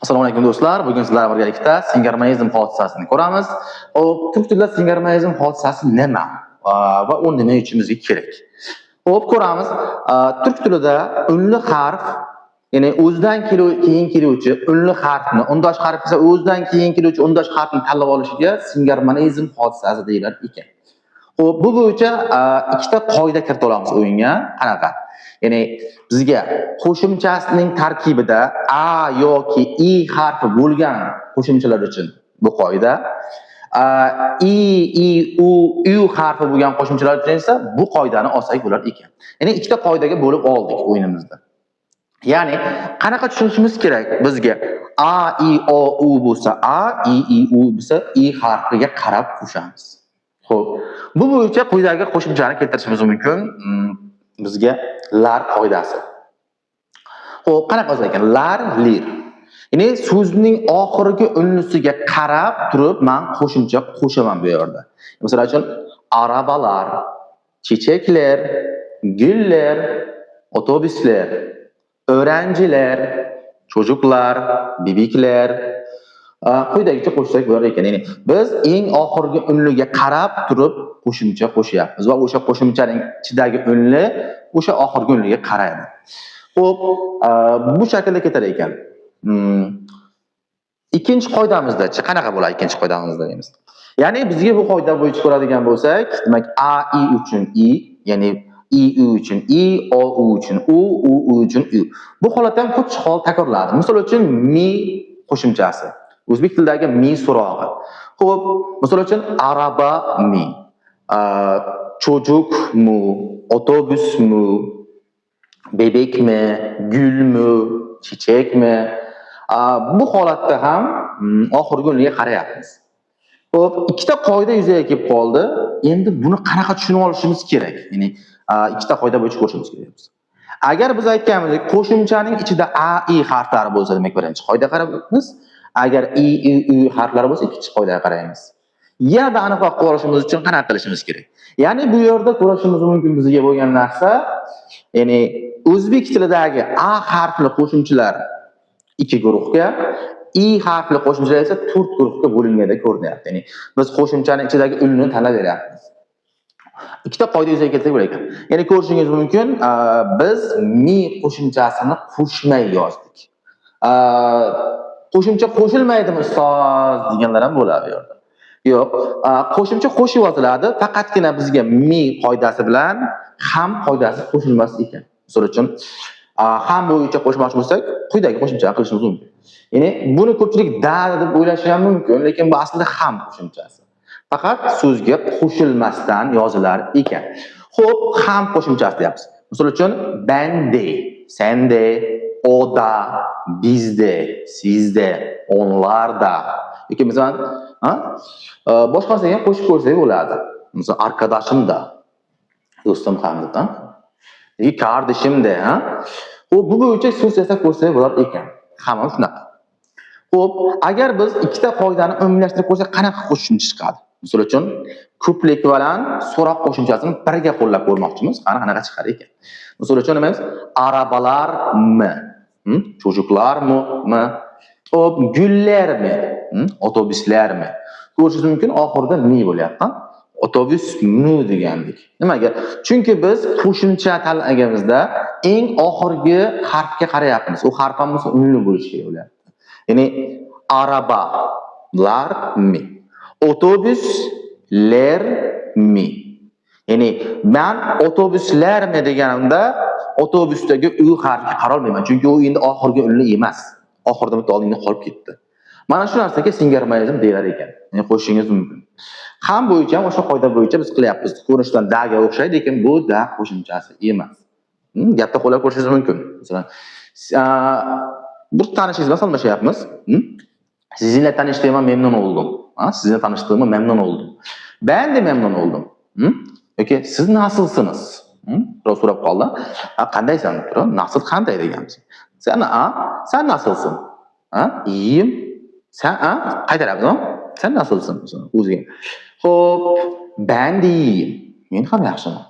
Assalomu alaykum do'stlar. Bugun sizlar birgalikda singarmonizm hodisasini ko'ramiz. Hop, turk tilida singarmonizm hodisasi nima va u nima uchun bizga kerak? Hop, ko'ramiz. Turk tilida unli harf, ya'ni o'zidan keyin keluvchi unli harfni, undosh harf esa o'zidan keyin keluvchi undosh harfni tanlab olishiga singarmonizm hodisasi deyilar ekan. Hop, bu bo'yicha ikkita qoida kiritib olamiz o'yinga. Qanaqa? Ya'ni bizga qo'shimchasining tarkibida a yoki i harfi bo'lgan qo'shimchalar uchun bu qoida, u harfi bo'lgan qo'shimchalar uchun esa bu qoidani olsak bo'lar ekan. Ya'ni ikkita qoidaga bo'lib oldik o'yinimizda. Ya'ni qanaqa tushunishimiz kerak? Bizga a, i, o, u bo'lsa a, i, u bo'lsa i harfiga qarab qo'shamiz. Xo'p, bu bo'yicha quyidagi qo'shimchani keltirishimiz mumkin. Bizga lar qoidasi. Xo'p, qanaqa yozar ekan? Lar, lir. Ya'ni so'zning oxirgi unlisiga qarab turib men qo'shimcha qo'shaman bu yerda. Masalan uchun arabalar, chechaklar, gullar, otobuslar, o'ranjilar, chocuklar, bebiklar quyidagicha qo'shsak bo'lar ekan. Ya'ni biz eng oxirgi unliga qarab turib qo'shimcha qo'shyapmiz va o'sha qo'shimchaning ichidagi unli o'sha oxirgi unliga qaraydi. Xo'p, bu shaklda ketar ekan. Ikkinchi qoidamizda-chi qanaqa bo'ladi ikkinchi qoidamizda deymiz. Ya'ni bizga bu qoida bo'yicha ko'radigan bo'lsak, demak a, i uchun i, ya'ni i, u uchun i, o, u uchun u uchun u. Bu holatda ham ko'p hol takrorlanadi. Misol uchun mi qo'shimchasi. O'zbek tilidagi mi so'rog'i. Xo'p, misol uchun araba mi, çocuk mu, otobüs mu, bebek mi, gül mü, çiçek mi? Bu holatda ham oxirgi unliga qarayapmiz. Xo'p, ikkita qoida yuzaga kelib qoldi. Endi buni qanaqa tushunib olishimiz kerak? Ya'ni ikkita qoida bo'yicha ko'rishimiz kerak. Agar biz aytganimizdek, qo'shimchaning ichida a, i harflari bo'lsa, demak birinchi qoidaga qaraymiz. Agar i, u harflari bo'lsa, ikkinchi qoidaga qaraymiz. Yana aniqroq ko'rishimiz uchun qanaqa qilishimiz kerak? Ya'ni bu yerda ko'rishimiz mumkin bizga bo'lgan narsa, ya'ni o'zbek tilidagi a harfli qo'shimchalar ikki guruhga, i harfli qo'shimchalar esa 4 guruhga bo'linganidek ko'rinyapti. Ya'ni biz qo'shimchaning ichidagi unni tanlab beryapmiz. Ikkita qoida yuzaga keltirib bo'lar ekan. Ya'ni ko'rishingiz mumkin, biz mi qo'shimchasini qo'shmay yozdik. Qo'shimcha qo'shilmaydimi ustoz deganlar ham bo'ladi bu yerda. Yo'q, qo'shimcha qo'shib yoziladi, faqatgina bizga mi qoidasi bilan ham qoidasi qo'shilmas ekan. Misol uchun, ham bo'yicha qo'shmoqchi bo'lsak, quyidagi qo'shimchani qilishimiz mumkin. Ya'ni buni ko'pchilik da deb o'ylashi ham mumkin, lekin bu aslida ham qo'shimchasi. Faqat so'zga qo'shilmasdan yozilar ekan. Xo'p, ham qo'shimchasi deyapmiz. Misol uchun, bende, sende, oda, bizde, sizde, onlarda. Yoki masalan, boshqasiga ham qo'shib ko'rsak bo'ladi. Masalan, arkadaşimda, do'stim hamda, yoki kardeşimda, Xo'p, bu bo'yicha so'z yasab ko'rsak bo'lar ekan. Hamma shunaqa. Xo'p, agar biz ikkita qoidani umumlashtirib ko'rsak, qanaqa qo'shimcha chiqadi? Misol uchun, ko'plik bilan so'roq qo'shimchasini birga qo'llab ko'rmoqchimiz. Qanaqa chiqar ekan? Misol uchun nima deymiz? Arabalarmi? Çocuklarmi? Xo'p, gullarmi? Otobuslarmi? Ko'rishingiz mumkin, oxirida mi bo'lyapti. Otobusmi degandik. Nimaga? Chunki biz qo'shimcha tanlaganimizda eng oxirgi harfga qarayapmiz. U harf ham bo'lsa unli bo'lishi kerak bo'lyapti. Ya'ni arabalarmi? Otobuslarmi? Ya'ni men otobuslarmi deganimda otobusdagi u harfiga qarolmayman, chunki u endi oxirgi unli emas. Oxirida bitta oldinda qolib ketdi. Mana shu narsaga singarmonizm deyilar ekan. Ya'ni qo'shishingiz mumkin. Ham bo'yicha ham o'sha qoida bo'yicha biz qilyapmiz. Ko'rinishdan daga o'xshaydi, lekin bu da qo'shimchasi emas. Gapda qo'llab ko'rishingiz mumkin. Masalan, bir tanishingiz bilan salomlashyapmiz. Sizinle tanıştığıma memnun oldum. Sizinle tanıştığıma memnun oldum. Ben de memnun oldum. Yoki siz nasılsınız? Biroz so'rab qoldi. Qandaysan? Nasıl qanday deganmiz. Sen nasılsın? İyiyim. Sen qaytaramiz. Sen nasılsın? O'ziga. Xo'p, ben de iyiyim. Men ham yaxshiman.